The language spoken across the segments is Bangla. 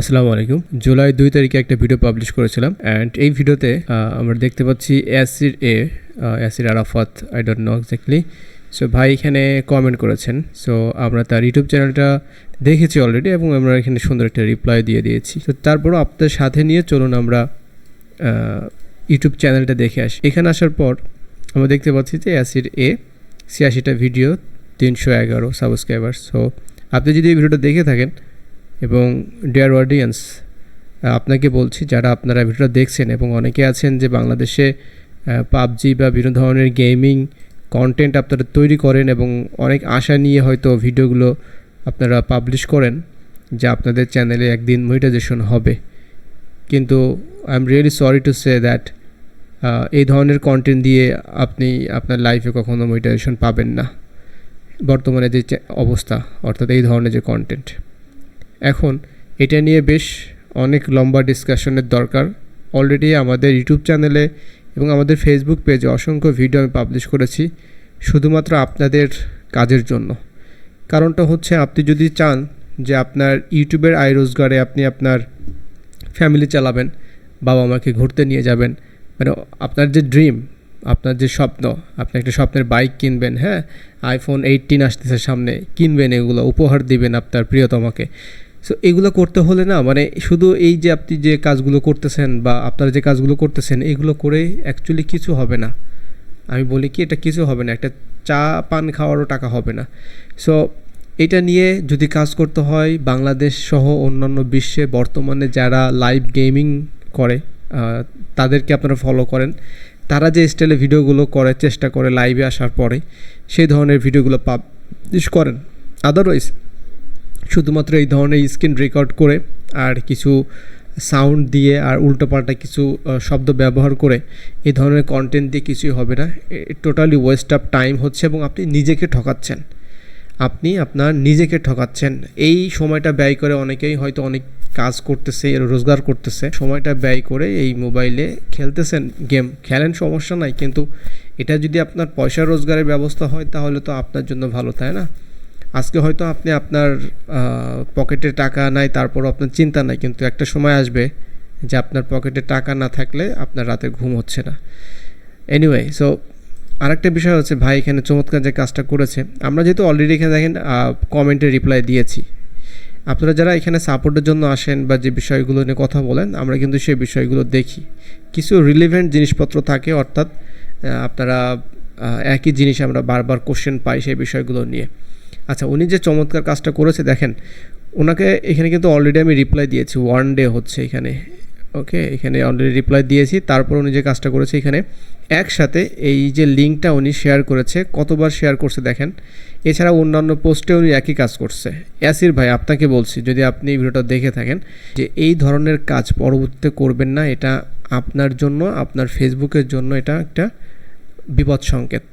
আসসালামু আলাইকুম। জুলাই 2 তারিখে একটা ভিডিও পাবলিশ করেছিলাম অ্যান্ড এই ভিডিওতে আমরা দেখতে পাচ্ছি Yasir Arafat, I don't know exactly. So ভাই এখানে কমেন্ট করেছেন। সো আমরা তার ইউটিউব চ্যানেলটা দেখেছি অলরেডি এবং আমরা এখানে সুন্দর একটা রিপ্লাই দিয়ে দিয়েছি। তো তারপরও আপনার সাথে নিয়ে চলুন আমরা ইউটিউব চ্যানেলটা দেখে আসি। এখানে আসার পর আমরা দেখতে পাচ্ছি যে ইয়াসির 86টা ভিডিও, 311 সাবস্ক্রাইবার। সো আপনি যদি এই ভিডিওটা দেখে থাকেন এবং ডিয়ার অডিয়েন্স, আপনাকে বলছি যারা আপনারা ভিডিওটা দেখছেন এবং অনেকে আছেন যে বাংলাদেশে পাবজি বা বিভিন্ন ধরনের গেমিং কন্টেন্ট আপনারা তৈরি করেন এবং অনেক আশা নিয়ে হয়তো ভিডিওগুলো আপনারা পাবলিশ করেন যে আপনাদের চ্যানেলে একদিন মনিটাইজেশন হবে, কিন্তু I am really sorry to say that এই ধরনের কন্টেন্ট দিয়ে আপনি আপনার লাইফে কখনো মনিটাইজেশন পাবেন না বর্তমানে যে অবস্থা, অর্থাৎ এই ধরনের যে কন্টেন্ট। এখন এটা নিয়ে বেশ অনেক লম্বা ডিসকাশনের দরকার। অলরেডি আমাদের ইউটিউব চ্যানেলে এবং আমাদের ফেসবুক পেজে অসংখ্য ভিডিও আমি পাবলিশ করেছি শুধুমাত্র আপনাদের কাজের জন্য। কারণটা হচ্ছে, আপনি যদি চান যে আপনার ইউটিউবের আয় রোজগারে আপনি আপনার ফ্যামিলি চালাবেন, বাবা মাকে ঘুরতে নিয়ে যাবেন, মানে আপনার যে ড্রিম, আপনার যে স্বপ্ন, আপনি একটা স্বপ্নের বাইক কিনবেন, হ্যাঁ, iPhone 18 আসতেছে সামনে, কিনবেন, এগুলো উপহার দিবেন আপনার প্রিয়তমাকে। সো এগুলো করতে হলে না, মানে শুধু এই যে আপনি যে কাজগুলো করতেছেন বা আপনারা যে কাজগুলো করতেছেন এগুলো করে অ্যাকচুয়ালি কিছু হবে না। আমি বলি কি, এটা কিছু হবে না, একটা চা পান খাওয়ারও টাকা হবে না। সো এটা নিয়ে যদি কাজ করতে হয়, বাংলাদেশ সহ অন্যান্য বিশ্বে বর্তমানে যারা লাইভ গেমিং করে তাদেরকে আপনারা ফলো করেন, তারা যে স্টাইলে ভিডিওগুলো করার চেষ্টা করে লাইভে আসার পরে সেই ধরনের ভিডিওগুলো পাবলিশ করেন। আদারওয়াইজ শুধুমাত্র এই ধরনের স্ক্রিন রেকর্ড করে আর কিছু সাউন্ড দিয়ে আর উল্টোপাল্টা কিছু শব্দ ব্যবহার করে এই ধরনের কন্টেন্ট দিয়ে কিছুই হবে না। টোটালি ওয়েস্ট অফ টাইম হচ্ছে এবং আপনি নিজেকে ঠকাচ্ছেন। আপনি আপনার নিজেকে ঠকাচ্ছেন। এই সময়টা ব্যয় করে অনেকেই হয়তো অনেক কাজ করতেছে, রোজগার করতেছে, সময়টা ব্যয় করে এই মোবাইলে খেলতেছেন। গেম খেলেন, সমস্যা নাই, কিন্তু এটা যদি আপনার পয়সা রোজগারের ব্যবস্থা হয় তাহলে তো আপনার জন্য ভালো, তাই না? আজকে হয়তো আপনি আপনার পকেটে টাকা নাই, তারপরও আপনার চিন্তা নাই, কিন্তু একটা সময় আসবে যে আপনার পকেটে টাকা না থাকলে আপনার রাতে ঘুম হচ্ছে না। এনিওয়ে, সো আরেকটা বিষয় হচ্ছে, ভাই এখানে চমৎকার যে কাজটা করেছে, আমরা যেহেতু অলরেডি এখানে দেখেন কমেন্টে রিপ্লাই দিয়েছি। আপনারা যারা এখানে সাপোর্টের জন্য আসেন বা যে বিষয়গুলো নিয়ে কথা বলেন, আমরা কিন্তু সেই বিষয়গুলো দেখি। কিছু রিলেভেন্ট জিনিসপত্র থাকে, অর্থাৎ আপনারা একই জিনিস আমরা বারবার কোশ্চেন পাই সেই বিষয়গুলো নিয়ে। আচ্ছা, উনি যে চমৎকার কাজটা করেছে দেখেন, ওনাকে এখানে কিন্তু অলরেডি আমি রিপ্লাই দিয়েছি, 1 ডে হচ্ছে এখানে। ওকে, এখানে অলরেডি রিপ্লাই দিয়েছি। তারপর উনি যে কাজটা করেছে, এখানে একসাথে এই যে লিঙ্কটা উনি শেয়ার করেছে, কতবার শেয়ার করছে দেখেন। এছাড়া অন্যান্য পোস্টে উনি একই কাজ করছে। ইয়াসির ভাই, আপনাকে বলছি, যদি আপনি ভিডিওটা দেখে থাকেন, যে এই ধরনের কাজ পরবর্তীতে করবেন না। এটা আপনার জন্য, আপনার ফেসবুকের জন্য এটা একটা বিপদ সংকেত।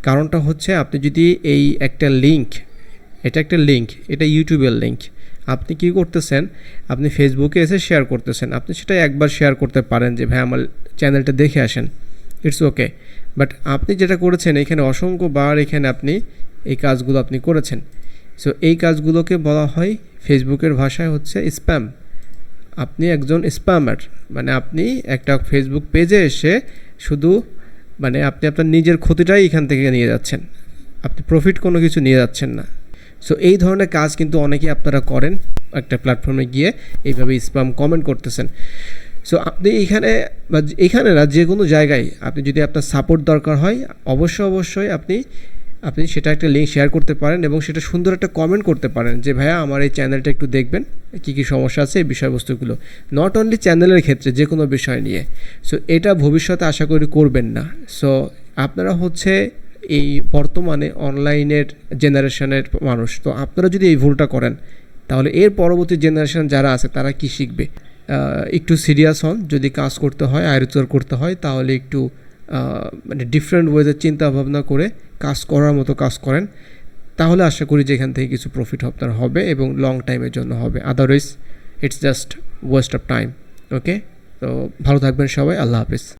কারণটা হচ্ছে, আপনি যদি এই একটা লিঙ্ক, এটা একটা লিঙ্ক, এটা ইউটিউবের লিঙ্ক, আপনি কি করতেছেন, আপনি ফেসবুকে এসে শেয়ার করতেছেন। আপনি সেটা একবার শেয়ার করতে পারেন যে ভাই আমার চ্যানেলটা দেখে আসেন, ইটস ওকে। বাট আপনি যেটা করেছেন, এখানে অসংখ্যবার এখানে আপনি এই কাজগুলো আপনি করেছেন। সো এই কাজগুলোকে বলা হয় ফেসবুকের ভাষায় হচ্ছে স্প্যাম। আপনি একজন স্প্যামার, মানে আপনি একটা ফেসবুক পেজে এসে শুধু মানে আপনি আপনার নিজের ক্ষতিটাই এখান থেকে নিয়ে যাচ্ছেন, আপনি প্রফিট কোনো কিছু নিয়ে যাচ্ছেন না। সো এই ধরনের কাজ কিন্তু অনেকেই আপনারা করেন, একটা প্ল্যাটফর্মে গিয়ে এইভাবে স্প্যাম কমেন্ট করতেছেন। সো আপনি এখানে না, যে কোনো জায়গায় আপনি যদি আপনার সাপোর্ট দরকার হয়, অবশ্যই আপনি সেটা একটা লিঙ্ক শেয়ার করতে পারেন এবং সেটা সুন্দর একটা কমেন্ট করতে পারেন যে ভাইয়া আমার এই চ্যানেলটা একটু দেখবেন, কী সমস্যা আছে এই বিষয়বস্তুগুলো। নট অনলি চ্যানেলের ক্ষেত্রে, যে কোনো বিষয় নিয়ে। সো এটা ভবিষ্যতে আশা করি করবেন না। সো আপনারা হচ্ছে এই বর্তমানে অনলাইনের জেনারেশনের মানুষ, তো আপনারা যদি এই ভুলটা করেন তাহলে এর পরবর্তী জেনারেশন যারা আছে তারা কি শিখবে? একটু সিরিয়াস হন, যদি কাজ করতে হয়, আয় রোজগার করতে হয়, তাহলে একটু মানে ডিফারেন্ট ওয়েতে চিন্তা ভাবনা করে কাজ করার মতো কাজ করেন, তাহলে আশা করি যে এখান থেকে কিছু প্রফিট আপনার হবে এবং লং টাইমের জন্য হবে। Otherwise it's just waste of time. Okay, তো ভালো থাকবেন সবাই, আল্লাহ হাফিজ।